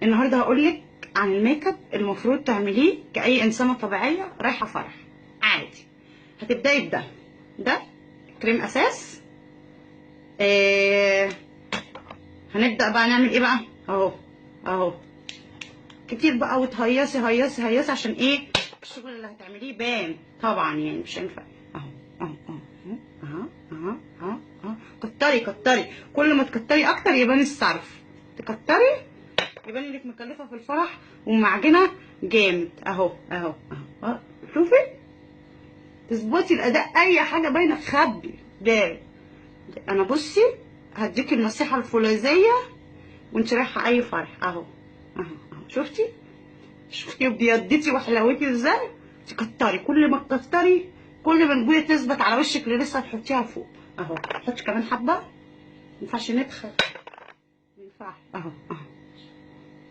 النهارده هقولك عن الميك اب المفروض تعمليه كأي إنسانة طبيعية رايحة فرح عادي. هتبدأي ده كريم أساس. هنبدأ بقى نعمل ايه بقى؟ اهو كتير بقى، وتهيصي هيصي هيصي عشان ايه؟ الشغل اللي هتعمليه بان طبعا، يعني مش هينفع. اهو كتري، كل ما تكتري اكتر يبان الصرف. تكتري يبان انك مكلفه في الفرح ومعجنه جامد. اهو شوفي تظبطي الاداء، اي حاجه باينه خبي ده. انا بصي هديكي النصيحه الفولاذيه وانت رايحه اي فرح. اهو شفتي بيضتي وحلاوتي ازاي؟ تكتري، كل ما تكتري كل ما البويه تثبت على وشك اللي لسه هتحطيها فوق. اهو حطي كمان حبه، مينفعش ندخل، مينفعش. اهو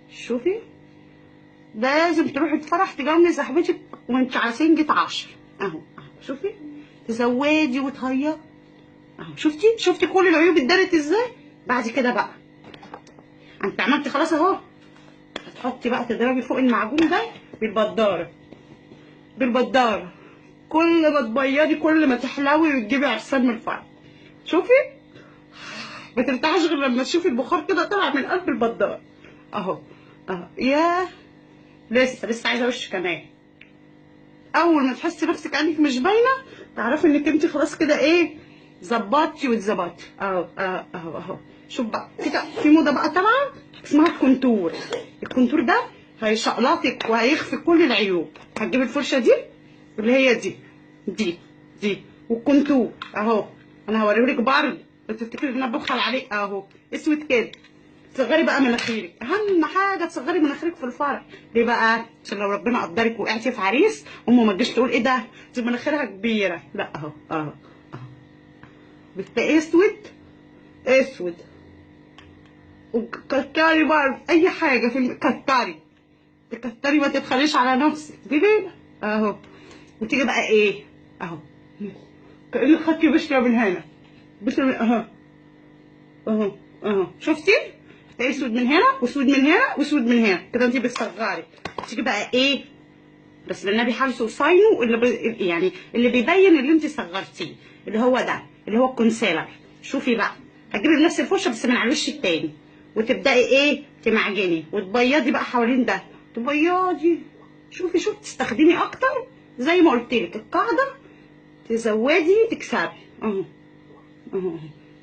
شوفي، ده لازم تروحي الفرح تجاملي صاحبتك وانت على سنجة 10. اهو شوفي تزودي وتهيئي. اهو شفتي كل العيوب اتدارت ازاي؟ بعد كده بقى انت عملتي خلاص اهو. هتحطي بقى تضربي فوق المعجون ده بالبداره. كل ما تبيضي كل ما تحلوي وتجيبي عرسان من الفرح. شوفي ما ترتاحش غير لما تشوفي البخار كده طالع من قلب البداره. اهو ياه، لسه عايزه وش كمان. اول ما تحسي نفسك عينك مش باينه تعرفي انك انت خلاص كده ايه، ظبطتي واتظبطتي. اهو شوف بقى كده في موضه بقى طالعه اسمها الكونتور. الكونتور ده هيشقلطك وهيخفي كل العيوب. هتجيبي الفرشه دي اللي هي دي والكونتور اهو. انا هوريهولك برضه، تفتكري ان انا ببخل عليك. اهو اسود كده. تصغري بقى مناخيرك، اهم حاجه تصغري مناخيرك في الفرح. ليه بقى؟ عشان لو ربنا قدرك وقعتي في عريس امه ما تجيش تقول ايه ده دي مناخيرها كبيره. لا اهو بتلاقي اسود. وكتري برضه اي حاجه في تكتري ما تبخليش على نفسك دي ليه. اهو وتيجي بقى ايه، اهو كأنك خدتي بشره من هنا، بشره من اهو شفتي؟ اسود من هنا واسود من هنا واسود من هنا كده انت بتصغري. تيجي بقى ايه، بس للنبي حارس وصاينه يعني اللي بيبين اللي انت صغرتيه، اللي هو ده اللي هو الكونسيلر. شوفي بقى هتجيبي بنفس الفرشه بس من على الوش التاني، وتبداي ايه تمعجني وتبيضي بقى حوالين ده. تبيضي شوفي تستخدمي اكتر زي ما قلت لك القاعده، تزودي تكسبي. اهو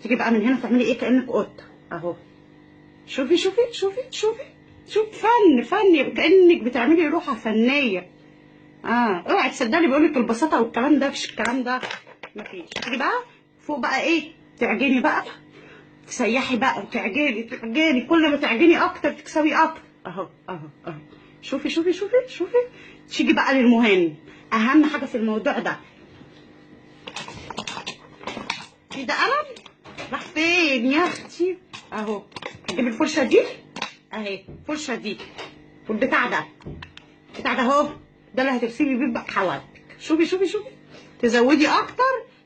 تيجي بقى من هنا تعملي ايه كانك قطه. اهو شوفي فن كانك بتعملي روحه فنيه. اوعي تصدقني بقولك البساطه والكلام ده، مفيش الكلام ده مفيش. تيجي بقى فوق بقى ايه، تعجني بقى، تسيحي بقى وتعجني كل ما تعجني اكتر تكسبي اكتر. اهو شوفي تيجي بقى للمهم، اهم حاجه في الموضوع ده. في ده قلم راح فين يا اختي؟ اهو هجيب الفرشه دي اهي، الفرشه دي والبتاع ده اهو، ده اللي هترسمي بيه بقى حواجبك. شوفي تزودي اكتر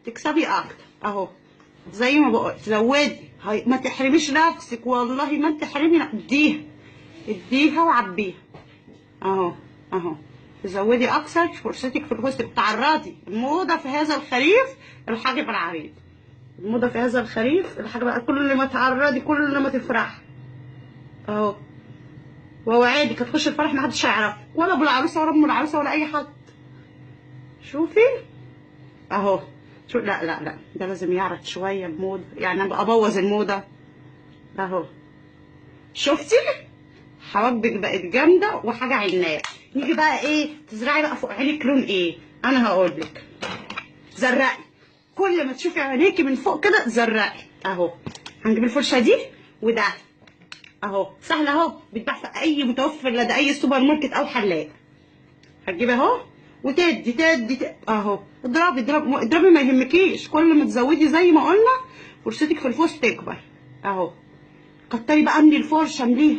تكسبي اكتر. اهو زي ما بقول تزودي، ما تحرميش نفسك والله ما تحرمي. اديها وعبيها. اهو تزودي اكثر فرصتك في الفستق. تعرضي الموضه في هذا الخريف الحاجب العريض. الموضه في هذا الخريف الحاجه بقى، كل ما تعرضي كل ما تفرحي. اهو ووعدك هتخش الفرح محدش هيعرفك، ولا ابو العروسه ولا ام العروسه ولا اي حد. شوفي اهو لا ده لازم يعرض شويه الموضه، يعني انا ابوظ الموضه. اهو شفتي حواجبك بقت جامده وحاجه عناب. نيجي بقى ايه، تزرعي بقى فوق عينيك لون ايه؟ انا هقولك زرقي، كل ما تشوفي عينيكي من فوق كده زرقي. اهو هنجيب الفرشه دي وده اهو سهل اهو، بيتباع في اي متوفر لدى اي سوبر ماركت او حلاق. هتجيبي اهو وتدي اهو اضربي ما يهمكيش، كل ما تزودي زي ما قلنا فرصتك في الفوز تكبر. اهو كتري بقى من الفرشه امليه.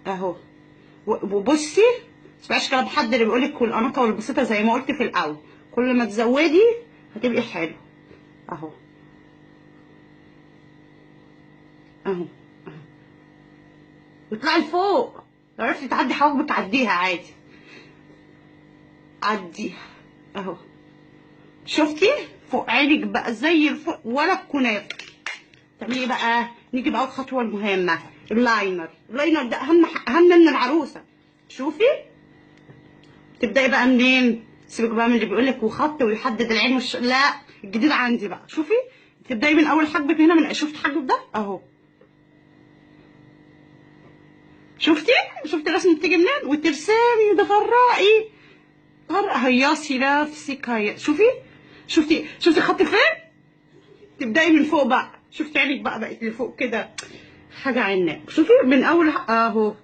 اهو وبصي متسمعيش كلام حد اللي بيقولك والاناقه والبسيطه، زي ما قلت في الاول كل ما تزودي هتبقي حلو. اهو واطلعي لفوق. لو عرفتي تعدي حواجبك عديها عادي، عديها اهو. شفتي فوق عينك بقى زي الفوق ولا الكنافه. تعملي ايه بقى؟ نيجي بقى الخطوه المهمه، اللاينر. اللاينر ده اهم من العروسه. شوفي تبداي بقى منين؟ سيبك بقى من اللي بيقول لك وخط ويحدد العين لا، الجديد عندي بقى. شوفي تبداي من اول حاجبك هنا، من شفت الحاجب ده اهو. شفتي الرسمه بتيجي منين؟ وترسمي وتغرقي هيصي نفسك. هي شفتي الخط فين؟ تبداي من فوق بقى. شفتي عينك بقى بقت لفوق كده حاجه عناك. شوفي من اول اهو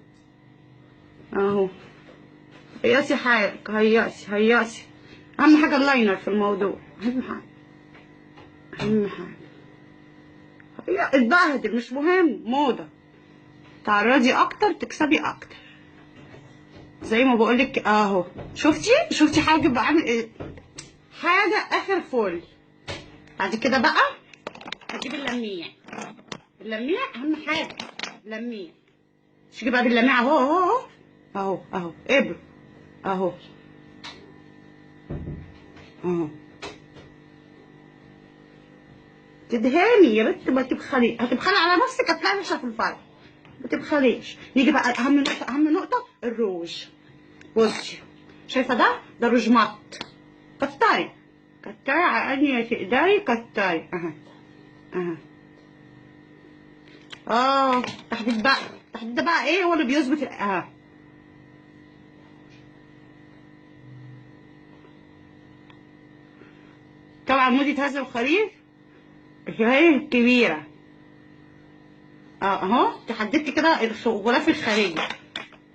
هيصي حالك، هيصي. اهم حاجه اللاينر في الموضوع، اهم حاجه هي اتبهدل مش مهم، موضه. تعرضي اكتر تكسبي اكتر، زي ما بقولك اهو. شفتي حاجه بقى عامل ايه؟ حاجه اخر فل. بعد كده بقى هجيب اللميع اهم حاجه اللميع. تيجي بقى باللميع اهو ابر اهو تدهني يا بنت، ما تبخلي. هتبخلي على نفسك هتلاقي وحشه في الفرح، ما تبخليش. نيجي بقى اهم نقطه الروج. بصي شايفه ده روج مط. كتري على قد ما تقدري، كتري تحديد ده بقى ايه هو اللي بيظبط طبعا موضة هذا الخريف هي كبيرة اهو. تحددتي كده الغلاف الخارجي،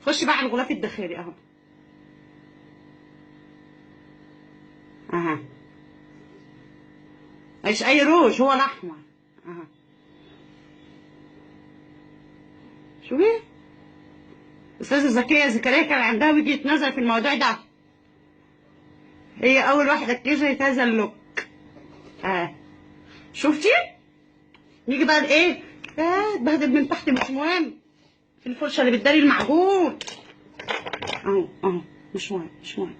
خشي بقى على الغلاف الداخلي اهو. مش اي روج، هو الاحمر شوفي استاذة زكية زكريا كان عندها وجهة نظر في الموضوع ده، هي اول واحدة اكتشفت هذا اللوك. شفتي؟ نيجي بقى لايه؟ اتبهدل من تحت مش مهم، في الفرشه اللي بتداري المعجون اهو مش مهم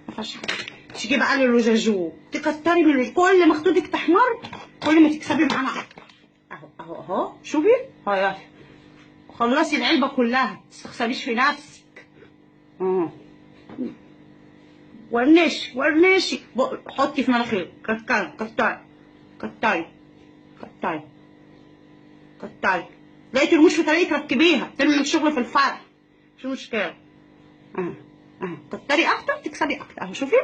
ما فيهاش حاجه. تيجي بقى للرجاجو، تكتري من كل ما خدودك تحمر كل ما تكسبي معانا اكتر. اهو شوفي هاي خلصي العلبه كلها، ما تستخسريش في نفسك. ورنشي حطي في مناخيرك، كتري لقيتي رموش في طريقك ركبيها، ترمي الشغل في الفرح مش مشكله. كتري اكتر تكسبي اكتر اهو. شوفي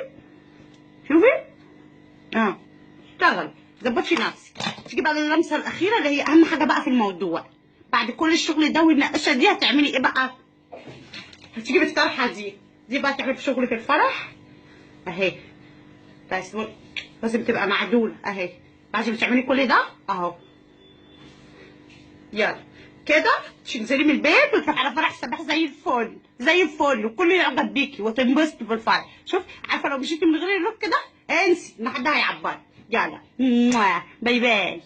اشتغلي ظبطي نفسك. تيجي بقى للمسه الاخيره اللي هي اهم حاجه بقى في الموضوع. بعد كل الشغل ده والنقاشه دي هتعملي ايه بقى؟ هتيجي بالطرحه دي بقى تعملي شغل في الفرح اهي. بس لازم تبقى معدوله اهي. بعد ما تعملي كل ده اهو، يلا كده تنزلي من البيت وتروحي على فرح سماح زي الفل وكله يعجب بيكي وتنبسطي بالفرح. شوف عارفه لو مشيتي من غير اللوك ده انسي ان حد هيعبرك. يلا باي باي.